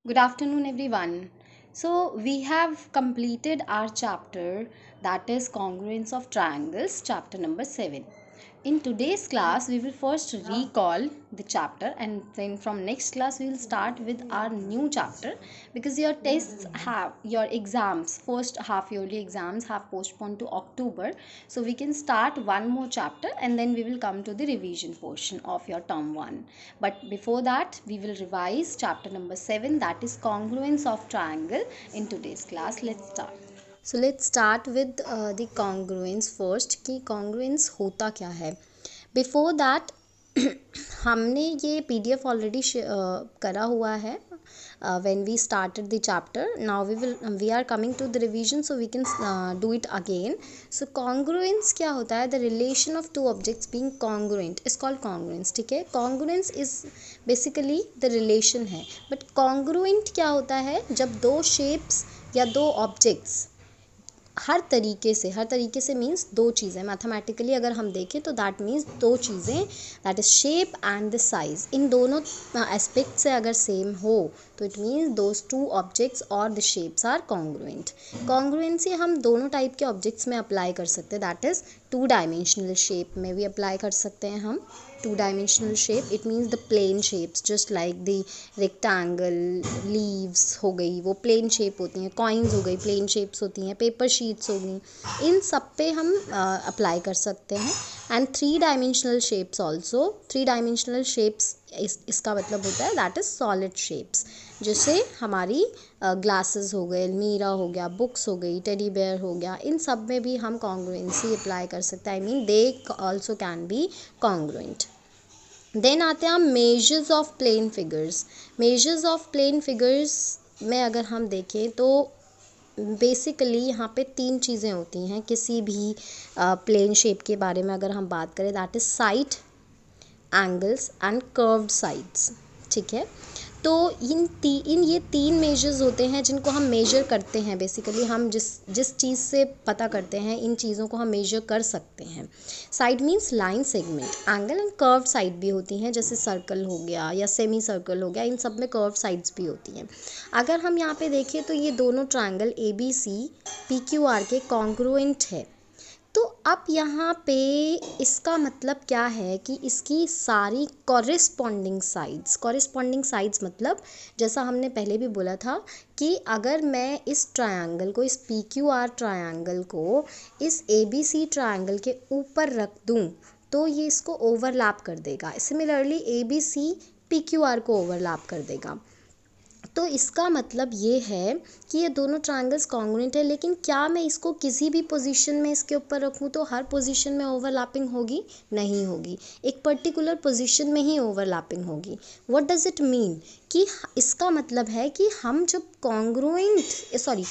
Good afternoon, everyone. So, we have completed our chapter that is Congruence of Triangles, chapter number 7. In today's class, we will first recall the chapter and then from next class, we will start with our new chapter because your tests have your exams, first half yearly exams have postponed to October. So, we can start one more chapter and then we will come to the revision portion of your term 1. But before that, we will revise chapter number 7 that is Congruence of Triangle in today's class. Let's start. So let's start with the congruence first कि congruence होता क्या है. Before that हमने ये PDF already करा हुआ है when we started the chapter. Now we are coming to the revision, so we can do it again. So congruence क्या होता है? The relation of two objects being congruent is called congruence. ठीक है, congruence is basically the relation है, but congruent क्या होता है? जब दो shapes या दो objects हर तरीके से मीन्स दो चीज़ें मैथमेटिकली अगर हम देखें तो दैट मीन्स दो चीज़ें, that is shape and the size, इन दोनों एस्पेक्ट से अगर सेम हो तो it means those two objects और the shapes are congruent. Congruency हम दोनों टाइप के ऑब्जेक्ट्स में अप्लाई कर सकते हैं, that is two dimensional shape में भी अप्लाई कर सकते हैं हम. Two dimensional shape it means the plane shapes just like the rectangle, leaves हो गई वो प्लेन शेप होती हैं, कॉइन्स हो गई प्लेन शेप्स होती हैं, पेपर शीट्स हो गई, इन सब पे हम अप्लाई कर सकते हैं. And three dimensional shapes also. Three dimensional shapes इसका मतलब होता है दैट इज़ सॉलिड शेप्स, जैसे हमारी ग्लासेस हो गए, अलमीरा हो गया, बुक्स हो गई, टेडी बेयर हो गया, इन सब में भी हम कॉन्ग्रुएंसी अप्लाई कर सकते हैं. I mean they also can be congruent. Then आते हैं हम measures of plane figures. Measures of plane figures में अगर हम देखें तो बेसिकली यहाँ पे तीन चीज़ें होती हैं किसी भी प्लेन शेप के बारे में अगर हम बात करें, that is side, angles and curved sides. ठीक है, तो इन ये तीन मेजर्स होते हैं जिनको हम मेजर करते हैं. बेसिकली हम जिस चीज़ से पता करते हैं इन चीज़ों को हम मेजर कर सकते हैं. Side means line segment, angle and curved side भी होती हैं, जैसे सर्कल हो गया या सेमी सर्कल हो गया, इन सब में कर्व्ड साइड्स भी होती हैं. अगर हम यहाँ पे देखें तो ये दोनों ट्रायंगल ABC PQR के कॉन्ग्रुएंट है. तो अब यहाँ पे इसका मतलब क्या है कि इसकी सारी कॉरेस्पॉन्डिंग साइड्स मतलब जैसा हमने पहले भी बोला था कि अगर मैं इस ट्रायंगल को, इस PQR ट्रायंगल को इस ABC ट्रायंगल के ऊपर रख दूँ तो ये इसको ओवरलैप कर देगा. सिमिलरली ABC PQR को ओवरलैप कर देगा. तो इसका मतलब ये है कि ये दोनों ट्रायंगल्स कॉन्ग्रुएंट है, लेकिन क्या मैं इसको किसी भी पोजीशन में इसके ऊपर रखूँ तो हर पोजीशन में ओवरलैपिंग होगी? नहीं होगी, एक पर्टिकुलर पोजीशन में ही ओवरलैपिंग होगी. What does it mean? कि इसका मतलब है कि हम जब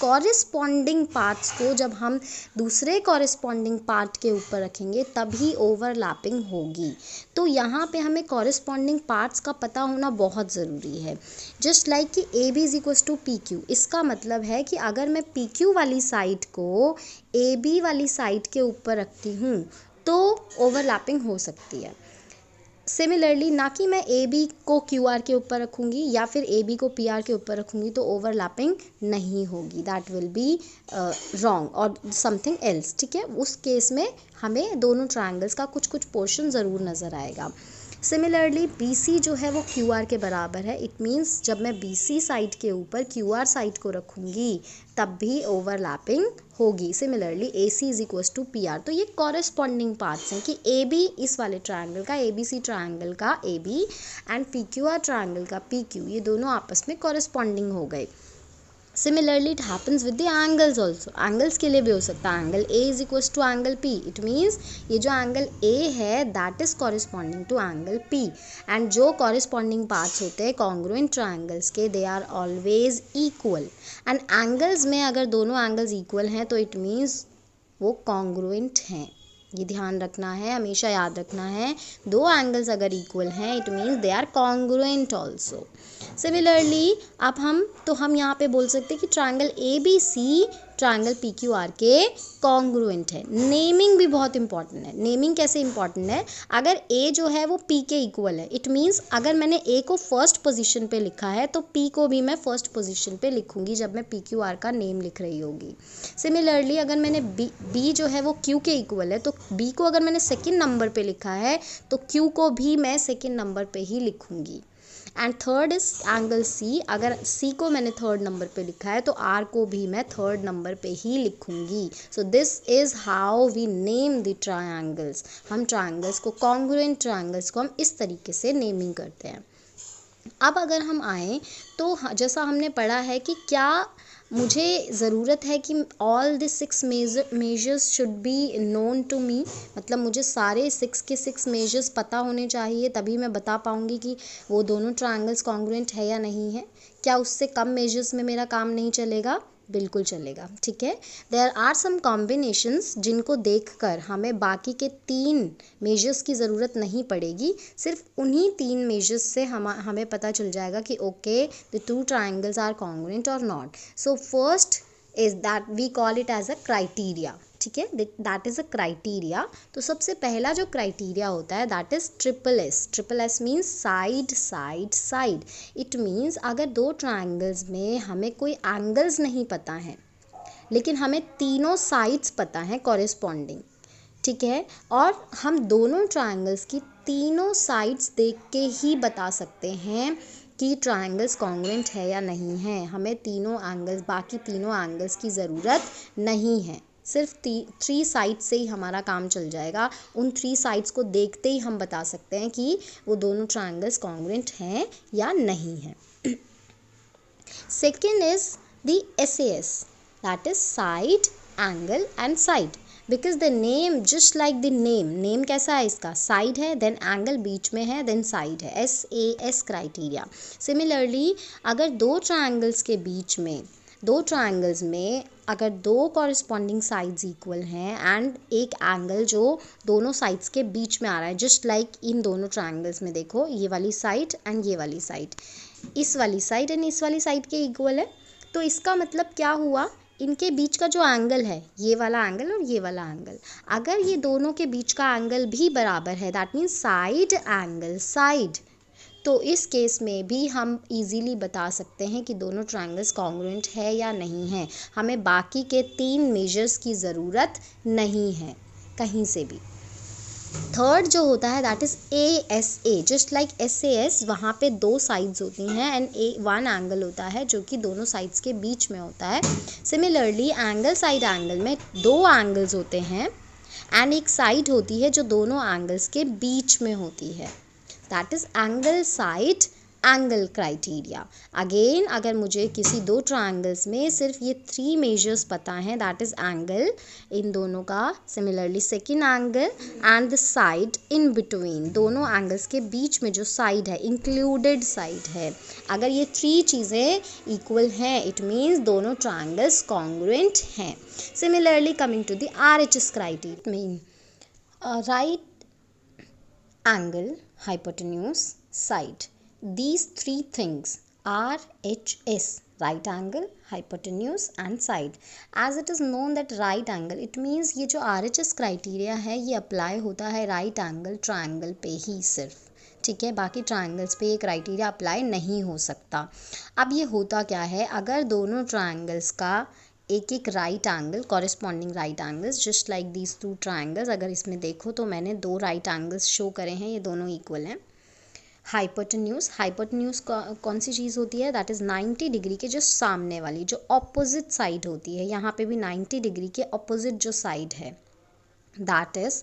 कॉरेस्पॉन्डिंग पार्ट्स को जब हम दूसरे कॉरेस्पॉन्डिंग पार्ट के ऊपर रखेंगे तभी ओवरलैपिंग होगी. तो यहाँ पे हमें कॉरेस्पॉन्डिंग पार्ट्स का पता होना बहुत ज़रूरी है. जस्ट लाइक कि AB is equals to PQ, इसका मतलब है कि अगर मैं PQ वाली साइड को AB वाली साइड के ऊपर रखती हूँ तो ओवरलैपिंग हो सकती है. सिमिलरली ना कि मैं AB को QR के ऊपर रखूँगी या फिर AB को PR के ऊपर रखूँगी तो ओवरलैपिंग नहीं होगी, दैट विल बी रॉन्ग और समथिंग एल्स. ठीक है, उस केस में हमें दोनों ट्रायंगल्स का कुछ कुछ पोर्शन ज़रूर नज़र आएगा. सिमिलरली BC जो है वो QR के बराबर है. इट मीन्स जब मैं BC साइड के ऊपर QR साइड को रखूँगी तब भी ओवरलैपिंग होगी. Similarly AC is equals to PR. तो ये कॉरेस्पॉन्डिंग पार्ट्स हैं कि AB इस वाले ट्रायंगल का, ABC ट्रायंगल का AB एंड PQR ट्रायंगल का PQ, ये दोनों आपस में कॉरेस्पॉन्डिंग हो गए. Similarly it happens with the angles also. Angles के लिए भी हो सकता है angle A is equals to angle P. It means ये जो एंगल A है that is corresponding to angle P. And जो कॉरेस्पॉन्डिंग पार्ट्स होते हैं कॉन्ग्रुएंट ट्रायंगल्स के, they are always equal. And angles में अगर दोनों एंगल्स इक्वल हैं तो इट मीन्स वो कॉन्ग्रुएंट हैं. ये ध्यान रखना है, हमेशा याद रखना है. दो एंगल्स अगर इक्वल हैं it means they are congruent also. Similarly अब हम यहाँ पे बोल सकते हैं कि ट्रायंगल ABC ट्रायंगल PQR के कॉन्ग्रुएंट है। नेमिंग भी बहुत इंपॉर्टेंट है। नेमिंग कैसे इंपॉर्टेंट है, अगर A जो है वो P के इक्वल है, इट मीन्स अगर मैंने A को फर्स्ट पोजीशन पे लिखा है तो P को भी मैं फर्स्ट पोजीशन पे लिखूंगी जब मैं PQR का नेम लिख रही होगी। सिमिलरली अगर मैंने B जो है वो Q के इक्वल है तो B को अगर मैंने सेकेंड नंबर पे लिखा है तो Q को भी मैं सेकेंड नंबर पे ही लिखूंगी। And third is angle C, अगर C को मैंने थर्ड नंबर पे लिखा है तो R को भी मैं थर्ड नंबर पे ही लिखूंगी। So this is how we name the triangles. हम ट्रायंगल्स को, कॉन्ग्रुएंट ट्रायंगल्स को हम इस तरीके से नेमिंग करते हैं। अब अगर हम आएँ तो जैसा हमने पढ़ा है कि क्या मुझे ज़रूरत है कि all the 6 measures should be known to me, मतलब मुझे सारे 6 के 6 मेजर्स पता होने चाहिए तभी मैं बता पाऊँगी कि वो दोनों ट्रायंगल्स कॉन्ग्रुएंट है या नहीं है। क्या उससे कम मेजर्स में मेरा काम नहीं चलेगा? बिल्कुल चलेगा। ठीक है, देयर आर सम कॉम्बिनेशंस जिनको देखकर हमें बाकी के 3 मेजर्स की ज़रूरत नहीं पड़ेगी, सिर्फ उन्हीं 3 मेजर्स से हमें पता चल जाएगा कि okay the 2 triangles are congruent और not. So first is that we call it as a criteria. ठीक है, दैट इज़ अ क्राइटेरिया। तो सबसे पहला जो क्राइटेरिया होता है that is triple S. Triple S means side side side. It means अगर 2 ट्रायंगल्स में हमें कोई एंगल्स नहीं पता है लेकिन हमें तीनों साइड्स पता हैं कॉरेस्पॉन्डिंग, ठीक है, और हम दोनों ट्रायंगल्स की तीनों साइड्स देख के ही बता सकते हैं कि ट्रायंगल्स कॉन्ग्रुएंट है या नहीं है। हमें तीनों एंगल्स, बाकी तीनों एंगल्स की ज़रूरत नहीं है, सिर्फ 3 साइड्स से ही हमारा काम चल जाएगा। उन 3 साइड्स को देखते ही हम बता सकते हैं कि वो दोनों ट्रायंगल्स कॉन्ग्रुएंट हैं या नहीं हैं। Second is the SAS, that is side, angle and side, because the name just like the name कैसा है इसका, साइड है, देन एंगल बीच में है, देन साइड है, SAS क्राइटेरिया। सिमिलरली अगर 2 ट्रायंगल्स के बीच में, 2 ट्रायंगल्स में अगर 2 कॉरस्पॉन्डिंग साइड्स इक्वल हैं एंड एक एंगल जो दोनों साइड्स के बीच में आ रहा है, जस्ट लाइक इन दोनों ट्रायंगल्स में देखो ये वाली साइड एंड ये वाली साइड, इस वाली साइड एंड इस वाली साइड के इक्वल है, तो इसका मतलब क्या हुआ, इनके बीच का जो एंगल है, ये वाला एंगल और ये वाला एंगल, अगर ये दोनों के बीच का एंगल भी बराबर है, that means side angle side, तो इस केस में भी हम इजीली बता सकते हैं कि दोनों ट्रायंगल्स कॉन्ग्रुएंट है या नहीं है। हमें बाकी के 3 मेजर्स की ज़रूरत नहीं है कहीं से भी। थर्ड जो होता है that is ASA, just like SAS, वहाँ पे 2 साइड्स होती हैं एंड 1 एंगल होता है जो कि दोनों साइड्स के बीच में होता है। सिमिलरली एंगल साइड एंगल में 2 एंगल्स होते हैं एंड एक साइड होती है जो दोनों एंगल्स के बीच में होती है, that is angle side angle criteria. Again अगर मुझे किसी 2 ट्रायंगल्स में सिर्फ ये 3 मेजर्स पता हैं, दैट इज़ एंगल इन दोनों का, similarly second angle and the side in between, दोनों एंगल्स के बीच में जो साइड है, इंक्लूडेड साइड है, अगर ये 3 चीज़ें इक्वल हैं इट मीन्स दोनों ट्रायंगल्स कॉन्ग्रुएंट हैं। Similarly coming to the RHS criteria, mean right angle, hypotenuse, side. These 3 things, RHS, right angle, hypotenuse and side. As it is known that right angle, it means ये जो RHS criteria है ये apply होता है right angle triangle पे ही सिर्फ, ठीक है, बाकी ट्रायंगल्स पे ये क्राइटेरिया अप्लाई नहीं हो सकता। अब ये होता क्या है, अगर दोनों ट्रायंगल्स का एक right angle, corresponding right angles, just like these 2 triangles, अगर इसमें देखो तो मैंने 2 राइट एंगल्स शो करे हैं, ये दोनों इक्वल हैं। हाइपोटेन्यूज कौन सी चीज़ होती है, दैट इज़ 90 डिग्री के जो सामने वाली, जो ऑपोजिट साइड होती है, यहाँ पे भी 90 डिग्री के ऑपोजिट जो साइड है, दैट इज़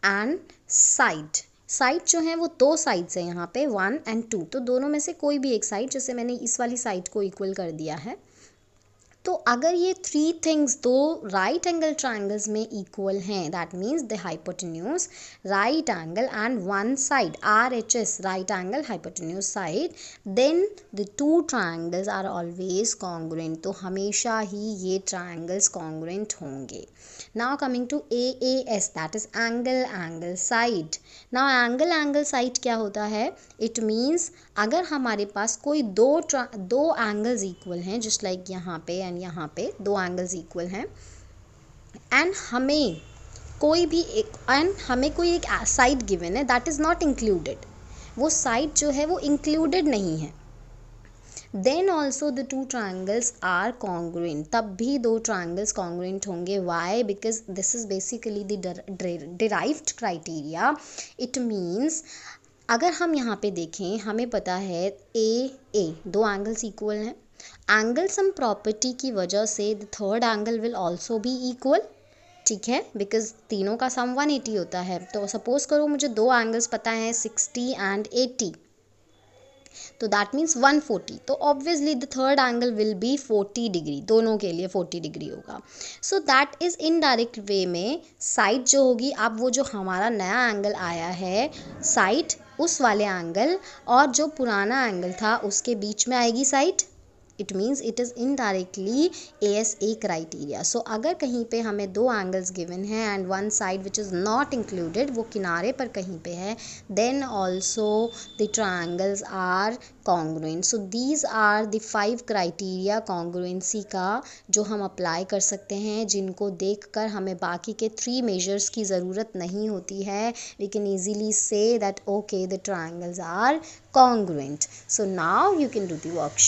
एंड साइड जो है वो 2 साइड्स है यहाँ पे, 1 एंड 2, तो दोनों में से कोई भी एक साइड, जैसे मैंने इस वाली साइड को इक्वल कर दिया है, तो अगर ये थ्री थिंग्स दो राइट एंगल ट्राइंगल्स में इक्वल हैं, that means the hypotenuse, right angle and one side RHS, right angle hypotenuse side, then the two triangles are always congruent. तो हमेशा ही ये ट्राइंगल्स कॉन्ग्रुएंट होंगे। Now coming to AAS, that is angle angle side. Now angle angle side क्या होता है? It means अगर हमारे पास कोई दो एंगल्स इक्वल हैं, जस्ट लाइक यहाँ पे एंड यहाँ पे दो एंगल्स इक्वल हैं, एंड हमें कोई एक साइड गिवन है दैट इज़ नॉट इंक्लूडेड, वो साइड जो है वो इंक्लूडेड नहीं है, then also the two triangles are congruent, तब भी दो ट्राइंगल्स कॉन्ग्रुएंट होंगे। Why? Because this is basically the derived criteria. It means अगर हम यहाँ पे देखें, हमें पता है ए दो एंगल्स इक्वल हैं, एंगल सम प्रॉपर्टी की वजह से the third angle will also be equal, ठीक है, बिकॉज तीनों का सम 180 होता है। तो सपोज करो मुझे दो एंगल्स पता है 60 एंड 80, तो दैट मीन्स 140, तो obviously the third angle will be 40 degree, दोनों के लिए 40 डिग्री होगा। So that is indirect way में साइड जो होगी, अब वो जो हमारा नया एंगल आया है साइड, उस वाले एंगल और जो पुराना एंगल था उसके बीच में आएगी side. It means it is indirectly ASA criteria. So अगर कहीं पे हमें दो एंगल्स गिवन हैं and one side which is not included, वो किनारे पर कहीं पे है, then also the triangles are congruent. So these are the 5 criteria congruency का जो हम अप्लाई कर सकते हैं, जिनको देखकर हमें बाकी के 3 मेजर्स की ज़रूरत नहीं होती है। We can easily see that okay the triangles are congruent. So now you can do the worksheet.